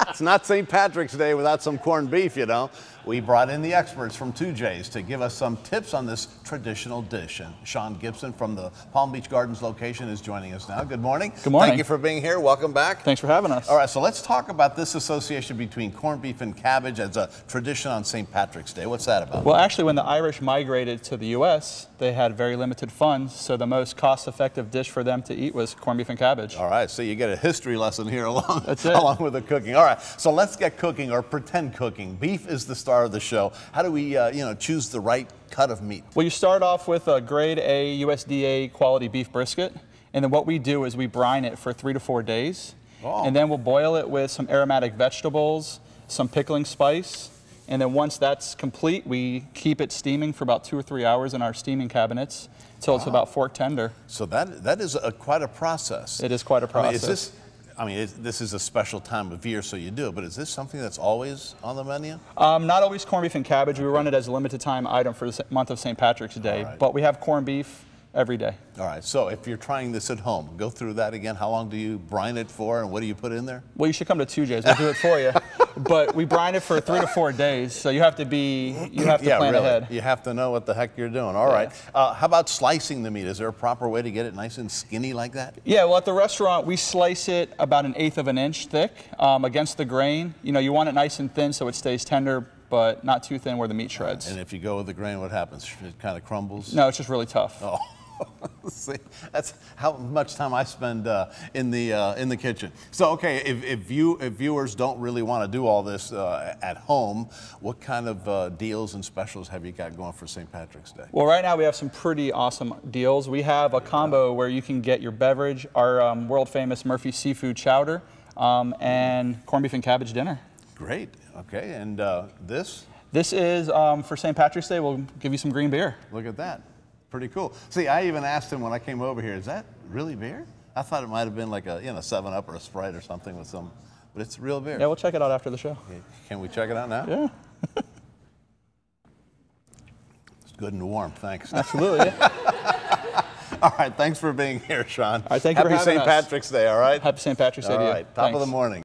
It's not St. Patrick's Day without some corned beef, you know. We brought in the experts from TooJay's to give us some tips on this traditional dish. And Sean Gibson from the Palm Beach Gardens location is joining us now. Good morning. Good morning. Thank you for being here. Welcome back. Thanks for having us. All right, so let's talk about this association between corned beef and cabbage as a tradition on St. Patrick's Day. What's that about? Well, actually, when the Irish migrated to the U.S., they had very limited funds, so the most cost-effective dish for them to eat was corned beef and cabbage. All right, so you get a history lesson here along with the cooking. All right, so let's get cooking or pretend cooking. Beef is the star of the show. How do we, choose the right cut of meat? Well, you start off with a grade A USDA quality beef brisket, and then what we do is we brine it for 3 to 4 days, and then we'll boil it with some aromatic vegetables, some pickling spice, and then once that's complete, we keep it steaming for about 2 or 3 hours in our steaming cabinets until it's about fork tender. So that is quite a process. It is quite a process. This is a special time of year, so you do it, but is this something that's always on the menu? Not always corned beef and cabbage. We run it as a limited time item for the month of St. Patrick's Day, but we have corned beef every day. All right, so if you're trying this at home, go through that again. How long do you brine it for, and what do you put in there? Well, you should come to TooJay's. We'll do it for you. But we brine it for 3 to 4 days, so you have to plan ahead. You have to know what the heck you're doing. All right. How about slicing the meat? Is there a proper way to get it nice and skinny like that? Yeah, well, at the restaurant, we slice it about 1/8 of an inch thick against the grain. You know, you want it nice and thin so it stays tender, but not too thin where the meat shreds. And if you go with the grain, what happens? It kind of crumbles? No, it's just really tough. Oh. See, that's how much time I spend in the kitchen. So, okay, if viewers don't really want to do all this at home, what kind of deals and specials have you got going for St. Patrick's Day? Well, right now we have some pretty awesome deals. We have a combo where you can get your beverage, our world famous Murphy seafood chowder, and corned beef and cabbage dinner. Great. Okay, and this? This is for St. Patrick's Day. We'll give you some green beer. Look at that. Pretty cool. See, I even asked him when I came over here, is that really beer? I thought it might have been like a 7-Up or a Sprite or something with some, but it's real beer. Yeah, we'll check it out after the show. Okay. Can we check it out now? Yeah. It's good and warm, thanks. Absolutely. All right, thanks for being here, Sean. All right, thank you for having us. Happy St. Patrick's Day, all right? Happy St. Patrick's Day to you. All right, top of the morning.